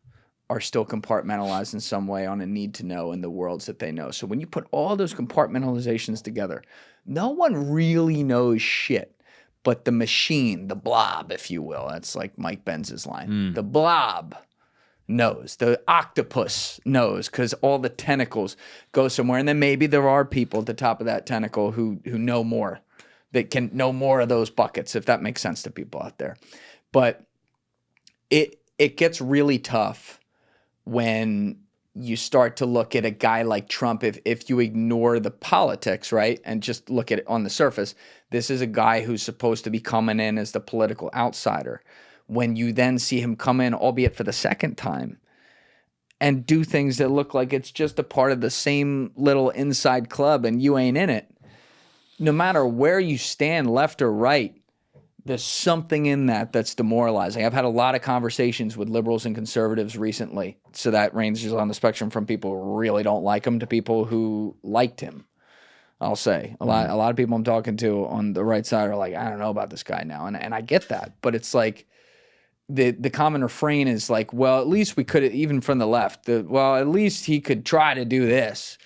are still compartmentalized in some way on a need to know in the worlds that they know. So when you put all those compartmentalizations together, no one really knows shit, but the machine, the blob, if you will. That's like Mike Benz's line. The blob knows. The octopus knows, because all the tentacles go somewhere. And then maybe there are people at the top of that tentacle who know more, that can know more of those buckets, if that makes sense to people out there. But it gets really tough when you start to look at a guy like Trump, if you ignore the politics, right, and just look at it on the surface. This is a guy who's supposed to be coming in as the political outsider. When you then see him come in, albeit for the second time, and do things that look like it's just a part of the same little inside club and you ain't in it, no matter where you stand, left or right, there's something in that that's demoralizing. I've had a lot of conversations with liberals and conservatives recently. So that ranges on the spectrum from people who really don't like him to people who liked him. I'll say a lot of people I'm talking to on the right side are like, I don't know about this guy now. And I get that, but it's like the common refrain is like, well, at least we could, even from the left, well, at least he could try to do this.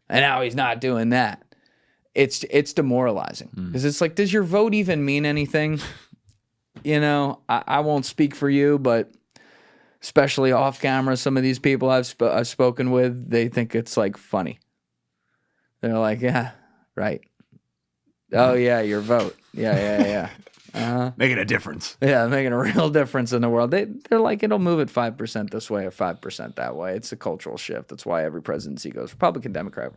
And now he's not doing that. It's demoralizing because it's like, does your vote even mean anything? You know, I won't speak for you, but especially off camera, some of these people I've spoken with, they think it's like funny. They're like, yeah, right. Oh yeah, your vote. Yeah. Making a difference. Yeah, making a real difference in the world. They're like, it'll move at 5% this way or 5% that way. It's a cultural shift. That's why every presidency goes Republican, Democrat.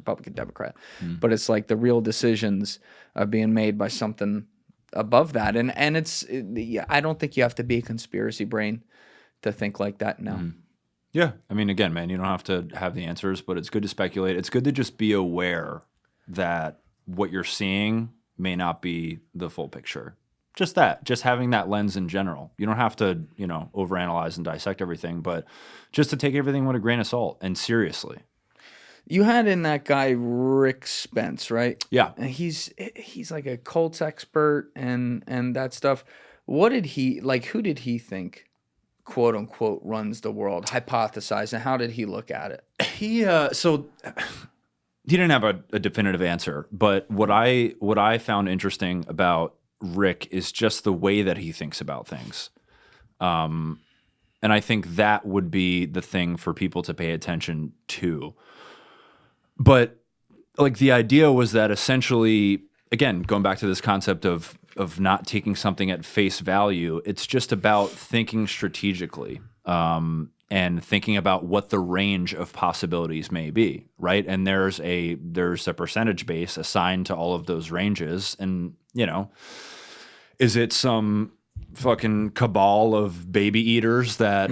But it's like the real decisions are being made by something above that. And I don't think you have to be a conspiracy brain to think like that now. Yeah. I mean, again, man, you don't have to have the answers, but it's good to speculate. It's good to just be aware that what you're seeing may not be the full picture. Just having that lens in general. You don't have to, overanalyze and dissect everything, but just to take everything with a grain of salt and seriously. You had in that guy Rick Spence, right? Yeah. And he's like a cults expert and that stuff. What did he like? Who did he think, quote unquote, runs the world? Hypothesize, and how did he look at it? He didn't have a definitive answer, but what I found interesting about Rick is just the way that he thinks about things. And I think that would be the thing for people to pay attention to. But like the idea was that essentially, again, going back to this concept of not taking something at face value, it's just about thinking strategically and thinking about what the range of possibilities may be, right? And there's a percentage base assigned to all of those ranges, and is it some fucking cabal of baby eaters that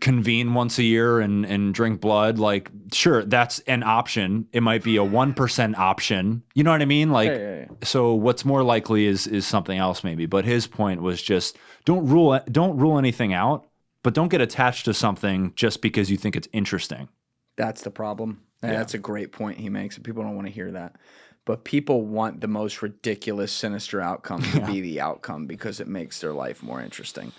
convene once a year and drink blood? Like, sure, that's an option. It might be a 1% option. You know what I mean? Like, Yeah. So what's more likely is something else maybe. But his point was just don't rule anything out, but don't get attached to something just because you think it's interesting. That's the problem. And that's a great point he makes. And people don't want to hear that. But people want the most ridiculous, sinister outcome to be the outcome because it makes their life more interesting.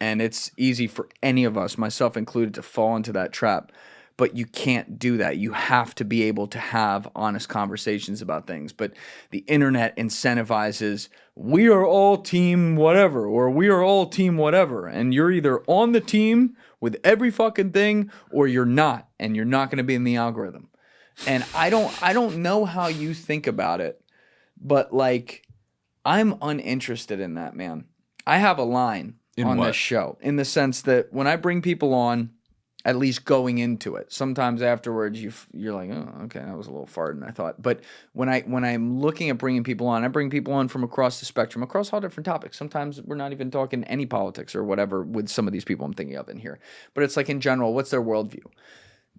And it's easy for any of us, myself included, to fall into that trap. But you can't do that. You have to be able to have honest conversations about things. But the internet incentivizes, we are all team whatever, or we are all team whatever. And you're either on the team with every fucking thing, or you're not. And you're not going to be in the algorithm. And I don't know how you think about it, but like, I'm uninterested in that, man. I have a line on this show in the sense that when I bring people on, at least going into it, sometimes afterwards you're like, oh, okay, that was a little fart, and I thought. But when I'm looking at bringing people on, I bring people on from across the spectrum, across all different topics. Sometimes we're not even talking any politics or whatever with some of these people I'm thinking of in here. But it's like in general, what's their worldview?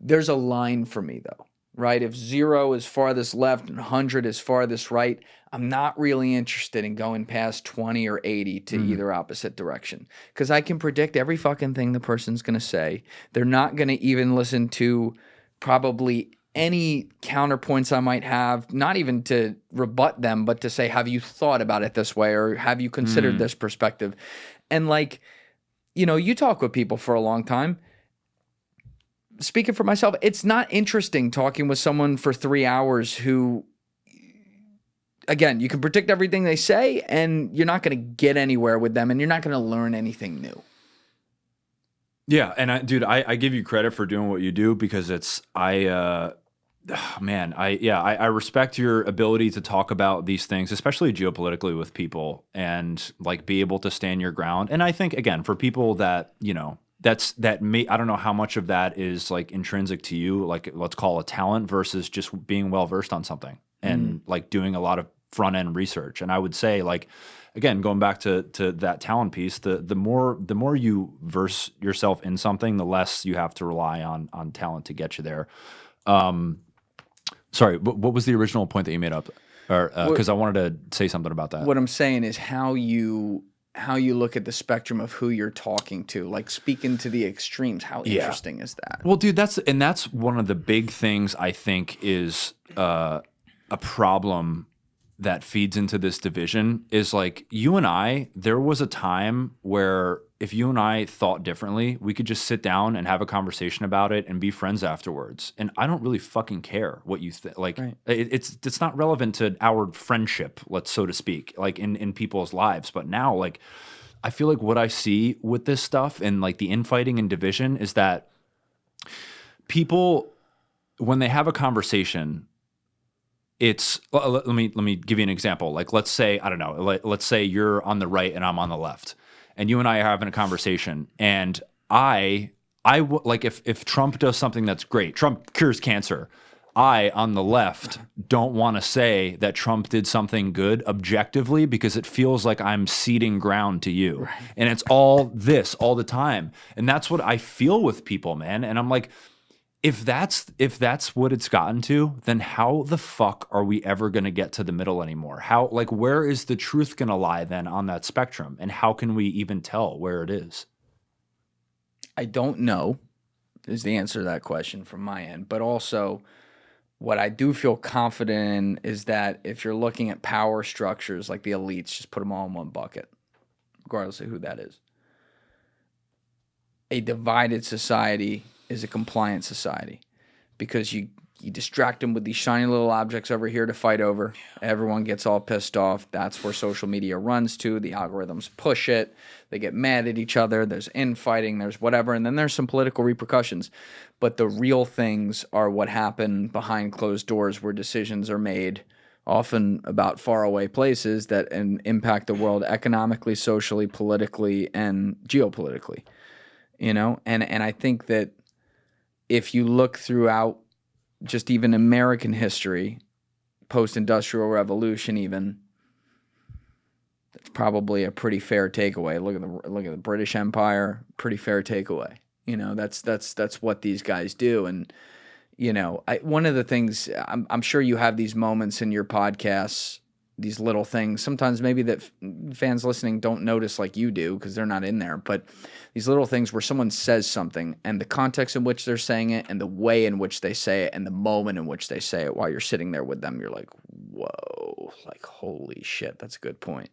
There's a line for me though. Right? If 0 is farthest left and 100 is farthest right, I'm not really interested in going past 20 or 80 to either opposite direction. Because I can predict every fucking thing the person's going to say. They're not going to even listen to probably any counterpoints I might have, not even to rebut them, but to say, have you thought about it this way? Or have you considered this perspective? And like, you talk with people for a long time. Speaking for myself, it's not interesting talking with someone for 3 hours who, again, you can predict everything they say and you're not going to get anywhere with them and you're not going to learn anything new. Yeah. And I give you credit for doing what you do because I respect your ability to talk about these things, especially geopolitically with people and like be able to stand your ground. And I think, again, for people that, I don't know how much of that is like intrinsic to you, like let's call it talent versus just being well versed on something and like doing a lot of front end research. And I would say, like, again, going back to that talent piece, the more you verse yourself in something, the less you have to rely on talent to get you there. Sorry, what was the original point that you made up? or because I wanted to say something about that. What I'm saying is how you look at the spectrum of who you're talking to, like speaking to the extremes. How interesting is that? Well, dude, that's one of the big things I think is a problem that feeds into this division is like you and I, there was a time where if you and I thought differently, we could just sit down and have a conversation about it and be friends afterwards. And I don't really fucking care what you think. Like it's not relevant to our friendship, so to speak, like in people's lives. But now, like, I feel like what I see with this stuff and like the infighting and division is that people, when they have a conversation, it's let me give you an example. Like, let's say, I don't know, let's say you're on the right and I'm on the left, and you and I are having a conversation, and like if Trump does something that's great, Trump cures cancer, I on the left don't want to say that Trump did something good objectively because it feels like I'm ceding ground to you, and it's all this all the time, and that's what I feel with people, man. And I'm like, if that's what it's gotten to, then how the fuck are we ever going to get to the middle anymore? How, like, where is the truth going to lie then on that spectrum? And how can we even tell where it is? I don't know is the answer to that question from my end. But also what I do feel confident in is that if you're looking at power structures like the elites, just put them all in one bucket, regardless of who that is. A divided society is a compliant society because you distract them with these shiny little objects over here to fight over. Everyone gets all pissed off. That's where social media runs to. The algorithms push it. They get mad at each other. There's infighting. There's whatever. And then there's some political repercussions. But the real things are what happen behind closed doors where decisions are made, often about faraway places that impact the world economically, socially, politically, and geopolitically. You know? And I think that if you look throughout just even American history, post-industrial revolution even, that's probably a pretty fair takeaway. Look at the British Empire, pretty fair takeaway. You know, that's what these guys do. And, you know, one of the things, I'm sure you have these moments in your podcasts, these little things, sometimes maybe that fans listening don't notice like you do because they're not in there, but these little things where someone says something and the context in which they're saying it and the way in which they say it and the moment in which they say it while you're sitting there with them, you're like, whoa, like, holy shit, that's a good point.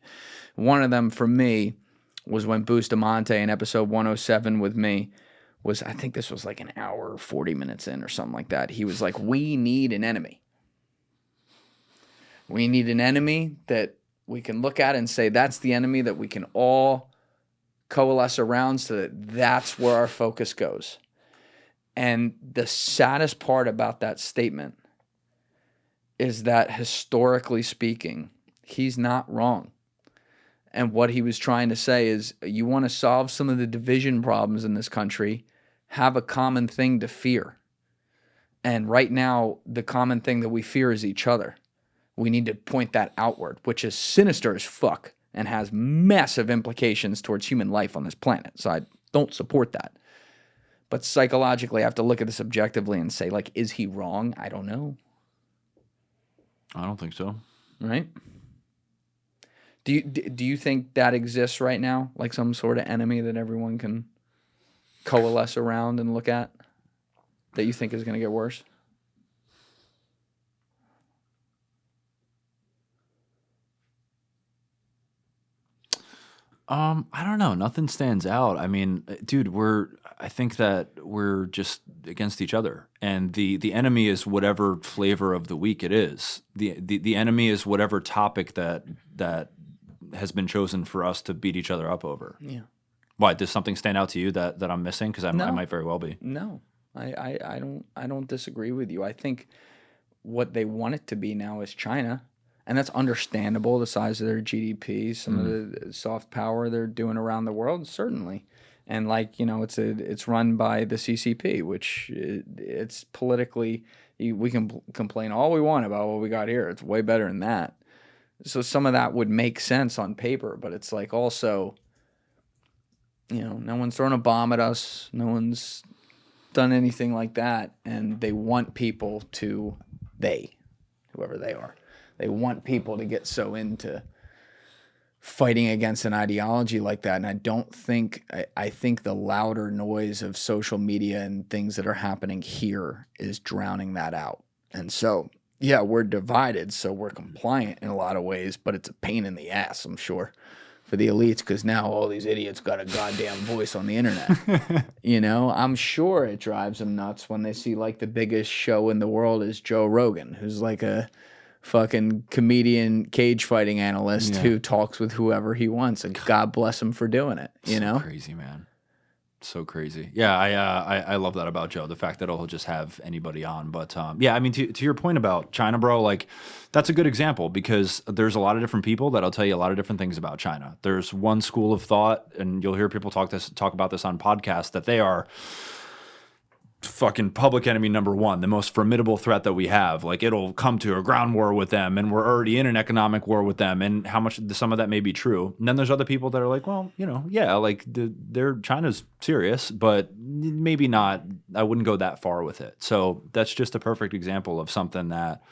One of them for me was when Bustamante in episode 107 with me was, I think this was like an hour, 40 minutes in or something like that. He was like, we need an enemy. We need an enemy that we can look at and say that's the enemy that we can all coalesce around so that that's where our focus goes. And the saddest part about that statement is that historically speaking, he's not wrong. And what he was trying to say is you want to solve some of the division problems in this country, have a common thing to fear. And right now, the common thing that we fear is each other. We need to point that outward, which is sinister as fuck and has massive implications towards human life on this planet. So I don't support that. But psychologically, I have to look at this objectively and say, like, is he wrong? I don't know. I don't think so. Right? Do you think that exists right now? Like some sort of enemy that everyone can coalesce around and look at that you think is going to get worse? I don't know. Nothing stands out. I mean, dude, I think that we're just against each other, and the enemy is whatever flavor of the week it is. The enemy is whatever topic that has been chosen for us to beat each other up over. Yeah. Why? Does something stand out to you that I'm missing? Because I might very well be. No, I don't disagree with you. I think what they want it to be now is China. And that's understandable, the size of their GDP, some of the soft power they're doing around the world, certainly. And like, you know, it's run by the CCP, which it's politically, we can complain all we want about what we got here. It's way better than that. So some of that would make sense on paper, but it's like also, you know, no one's thrown a bomb at us. No one's done anything like that. And they want people to, whoever they are, They want people to get so into fighting against an ideology like that. And I don't think, I think the louder noise of social media and things that are happening here is drowning that out. And so, yeah, we're divided, so we're compliant in a lot of ways, but it's a pain in the ass, I'm sure, for the elites, because now all these idiots got a goddamn voice on the internet. You know, I'm sure it drives them nuts when they see like the biggest show in the world is Joe Rogan, who's like a fucking comedian cage fighting analyst who talks with whoever he wants, and God bless him for doing it, you know? Crazy, man. So crazy. Yeah, I love that about Joe, the fact that he'll just have anybody on. But yeah, I mean, to your point about China, bro, like that's a good example because there's a lot of different people that'll tell you a lot of different things about China. There's one school of thought, and you'll hear people talk about this on podcasts, that they are fucking public enemy number one, the most formidable threat that we have. Like it'll come to a ground war with them, and we're already in an economic war with them, and how much some of that may be true. And then there's other people that are like, well, you know, yeah, like China's serious, but maybe not. I wouldn't go that far with it. So that's just a perfect example of something that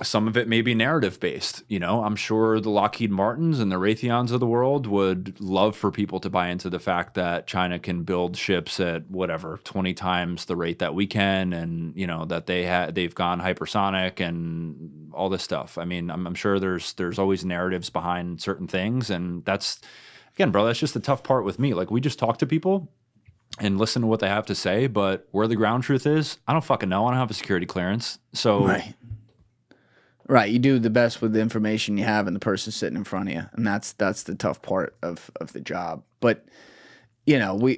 some of it may be narrative based. You know, I'm sure the Lockheed Martins and the Raytheons of the world would love for people to buy into the fact that China can build ships at whatever 20 times the rate that we can, and you know that they've gone hypersonic and all this stuff. I mean, I'm sure there's always narratives behind certain things, and that's, again, bro, that's just the tough part with me. Like we just talk to people and listen to what they have to say, but where the ground truth is, I don't fucking know. I don't have a security clearance, so. Right, you do the best with the information you have and the person sitting in front of you, and that's the tough part of the job. But you know,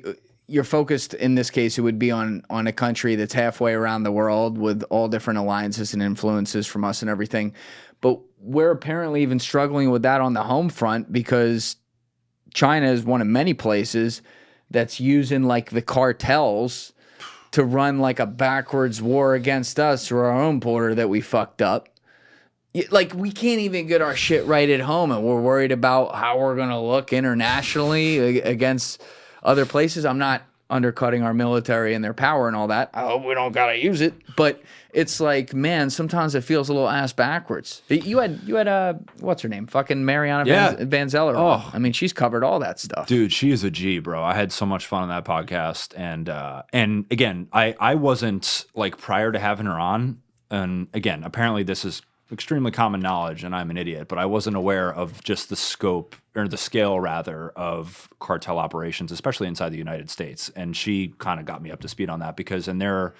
you're focused in this case. It would be on a country that's halfway around the world with all different alliances and influences from us and everything. But we're apparently even struggling with that on the home front because China is one of many places that's using like the cartels to run like a backwards war against us through our own border that we fucked up. Like, we can't even get our shit right at home, and we're worried about how we're going to look internationally against other places. I'm not undercutting our military and their power and all that. I hope we don't got to use it. But it's like, man, sometimes it feels a little ass backwards. You had what's her name? Fucking Mariana Van Zeller. Oh. I mean, she's covered all that stuff. Dude, she is a G, bro. I had so much fun on that podcast. And again, I wasn't, like, prior to having her on, and again, apparently this is extremely common knowledge, and I'm an idiot, but I wasn't aware of just the scope, or the scale rather, of cartel operations, especially inside the United States. And she kind of got me up to speed on that because in their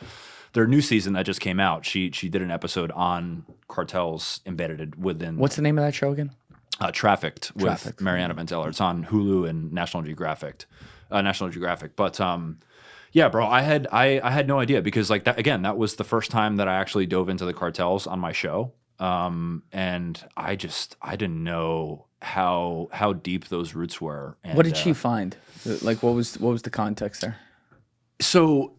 new season that just came out, she did an episode on cartels embedded within. What's the name of that show again? Trafficked with Mariana Van Zeller. It's on Hulu and National Geographic. But yeah, bro, I had no idea because, like, that, again, that was the first time that I actually dove into the cartels on my show. And I didn't know how deep those roots were. And, what did she find? Like, what was the context there? So,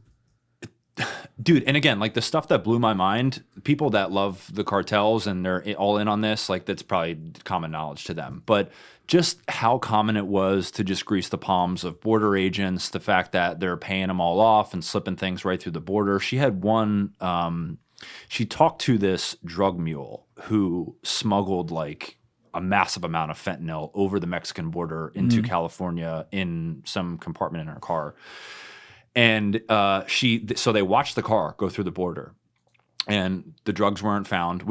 dude, and again, like the stuff that blew my mind, people that love the cartels and they're all in on this, like that's probably common knowledge to them. But just how common it was to just grease the palms of border agents, the fact that they're paying them all off and slipping things right through the border. She had one. She talked to this drug mule who smuggled like a massive amount of fentanyl over the Mexican border into California in some compartment in her car. And so they watched the car go through the border, and the drugs weren't found.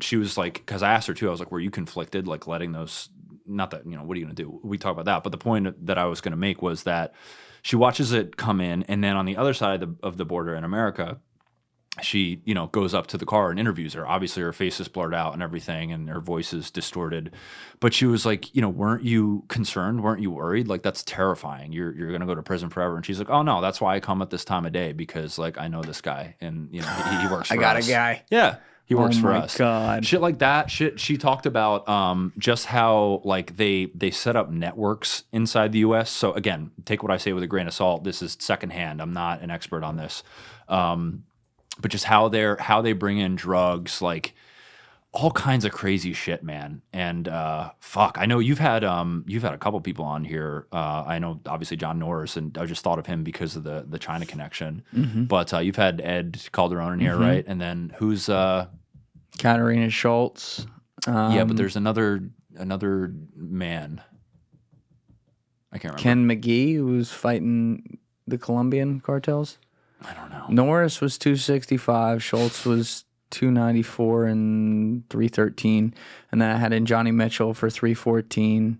She was like, because I asked her too, I was like, were you conflicted, like letting those, not that, you know, what are you going to do? We talk about that. But the point that I was going to make was that she watches it come in, and then on the other side of the border in America, she, you know, goes up to the car and interviews her. Obviously, her face is blurred out and everything, and her voice is distorted. But she was like, you know, weren't you concerned? Weren't you worried? Like, that's terrifying. You're going to go to prison forever. And she's like, oh, no, that's why I come at this time of day, because, like, I know this guy, and, you know, he works for us. I got a guy. Yeah, he works for us. Oh, my God. Shit like that. Shit, she talked about just how, like, they set up networks inside the U.S. So, again, take what I say with a grain of salt. This is secondhand. I'm not an expert on this. But just how they bring in drugs, like all kinds of crazy shit, man. And fuck, I know you've had a couple people on here. I know obviously John Norris, and I just thought of him because of the China connection. But you've had Ed Calderon in here, right? And then who's Katarina Schultz. Yeah, but there's another man. I can't remember. Ken McGee, who was fighting the Colombian cartels. I don't know. Norris was 265. Schultz was 294 and 313. And then I had in Johnny Mitchell for 314.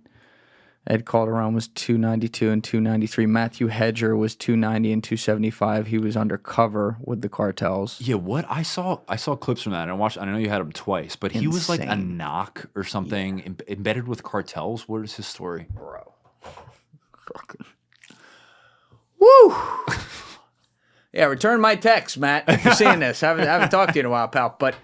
Ed Calderon was 292 and 293. Matthew Hedger was 290 and 275. He was undercover with the cartels. Yeah, what I saw clips from that. I know you had him twice, but he was like a knock or something embedded with cartels. What is his story, bro? Fucking woo! Yeah, return my text, Matt. If you're seeing this, I haven't talked to you in a while, pal. But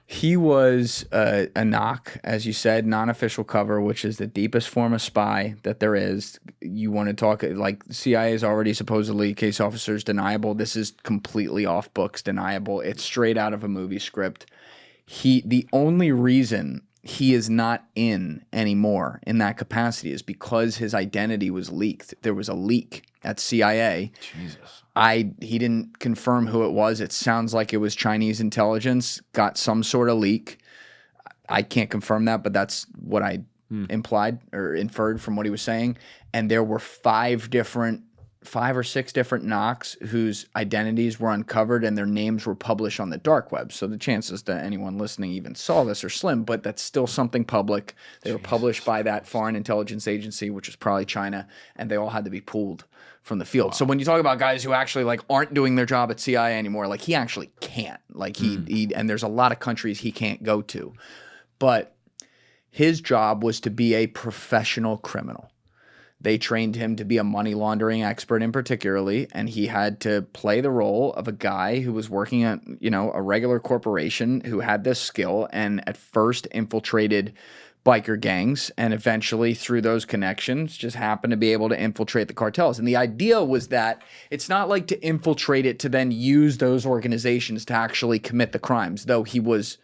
he was a knock, as you said, non-official cover, which is the deepest form of spy that there is. You want to talk like CIA is already supposedly case officers deniable. This is completely off books deniable. It's straight out of a movie script. The only reason he is not in anymore in that capacity is because his identity was leaked. There was a leak at CIA. Jesus. He didn't confirm who it was. It sounds like it was Chinese intelligence, got some sort of leak. I can't confirm that, but that's what I implied or inferred from what he was saying. And there were 5 or 6 different knocks whose identities were uncovered and their names were published on the dark web. So the chances that anyone listening even saw this are slim, but that's still something public. They were published by that foreign intelligence agency, which is probably China, and they all had to be pulled from the field. Wow. So when you talk about guys who actually like aren't doing their job at CIA anymore, like he actually can't. Like he and there's a lot of countries he can't go to. But his job was to be a professional criminal. They trained him to be a money laundering expert in particularly, and he had to play the role of a guy who was working at, a regular corporation who had this skill and at first infiltrated biker gangs and eventually through those connections just happened to be able to infiltrate the cartels. And the idea was that it's not like to infiltrate it to then use those organizations to actually commit the crimes, though he was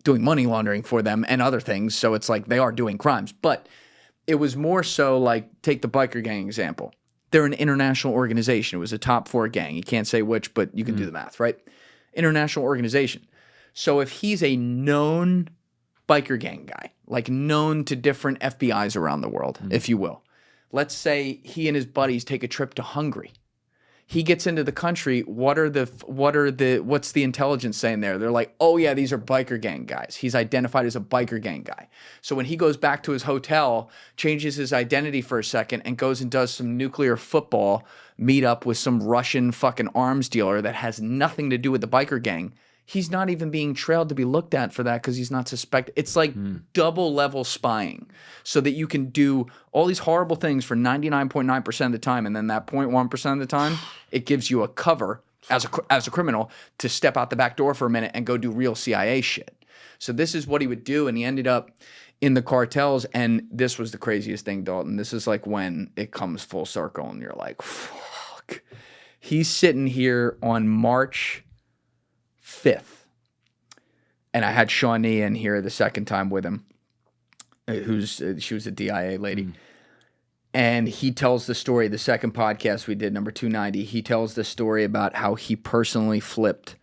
doing money laundering for them and other things. So it's like they are doing crimes, but it was more so like, take the biker gang example. They're an international organization. It was a top 4 gang. You can't say which, but you can do the math, right? International organization. So if he's a known biker gang guy, like known to different FBIs around the world, if you will. Let's say he and his buddies take a trip to Hungary. He gets into the country. What's the intelligence saying there? They're like, oh yeah, these are biker gang guys. He's identified as a biker gang guy. So when he goes back to his hotel, changes his identity for a second and goes and does some nuclear football meetup with some Russian fucking arms dealer that has nothing to do with the biker gang, he's not even being trailed to be looked at for that because he's not suspected. It's like double level spying so that you can do all these horrible things for 99.9% of the time. And then that 0.1% of the time, it gives you a cover as a criminal to step out the back door for a minute and go do real CIA shit. So this is what he would do. And he ended up in the cartels. And this was the craziest thing, Dalton. This is like when it comes full circle and you're like, fuck. He's sitting here on March 5th. And I had Shawn in here the second time with him, she was a DIA lady. And he tells the story, the second podcast we did, number 290, he tells the story about how he personally flipped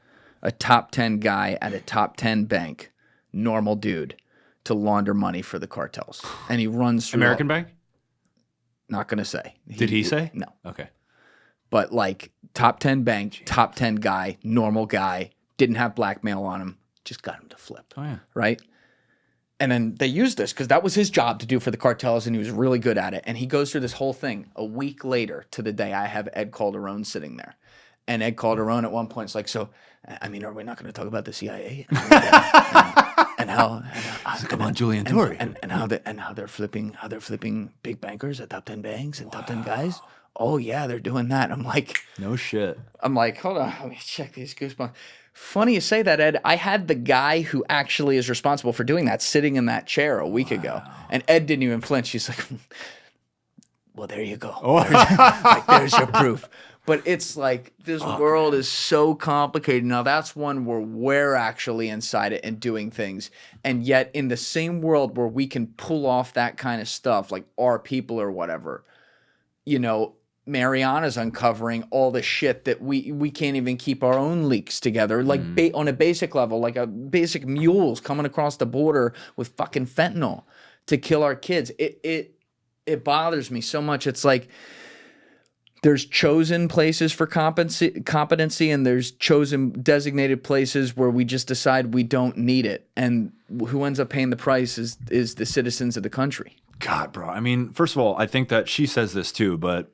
a top 10 guy at a top 10 bank, normal dude, to launder money for the cartels. And he runs through American bank? Not going to say. Did he say? No. Okay. But like top 10 bank, top 10 guy, normal guy, didn't have blackmail on him, just got him to flip. Oh, yeah. Right? And then they used this because that was his job to do for the cartels, and he was really good at it. And he goes through this whole thing. A week later to the day, I have Ed Calderon sitting there. And Ed Calderon at one point is like, so, I mean, are we not going to talk about the CIA? And how come on, Julian, Dorey. And how they're flipping big bankers at top 10 banks and top 10 guys? Oh, yeah, they're doing that. I'm like, no shit. I'm like, hold on, let me check these goosebumps. Funny you say that, Ed. I had the guy who actually is responsible for doing that sitting in that chair a week ago. And Ed didn't even flinch. He's like, well, there you go. Oh. Like, there's your proof. But it's like, this world is so complicated. Now, that's one where we're actually inside it and doing things. And yet, in the same world where we can pull off that kind of stuff, like our people or whatever, Mariana's uncovering all the shit that we can't even keep our own leaks together. Like on a basic level, like a basic mules coming across the border with fucking fentanyl to kill our kids. It bothers me so much. It's like there's chosen places for competency and there's chosen designated places where we just decide we don't need it. And who ends up paying the price is the citizens of the country. God, bro. I mean, first of all, I think that she says this too, but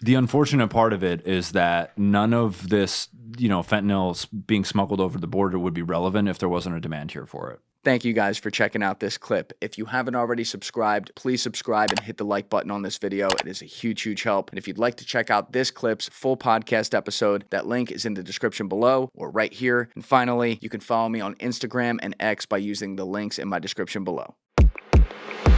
the unfortunate part of it is that none of this, fentanyl being smuggled over the border would be relevant if there wasn't a demand here for it. Thank you guys for checking out this clip. If you haven't already subscribed, please subscribe and hit the like button on this video. It is a huge, huge help. And if you'd like to check out this clip's full podcast episode, that link is in the description below or right here. And finally, you can follow me on Instagram and X by using the links in my description below.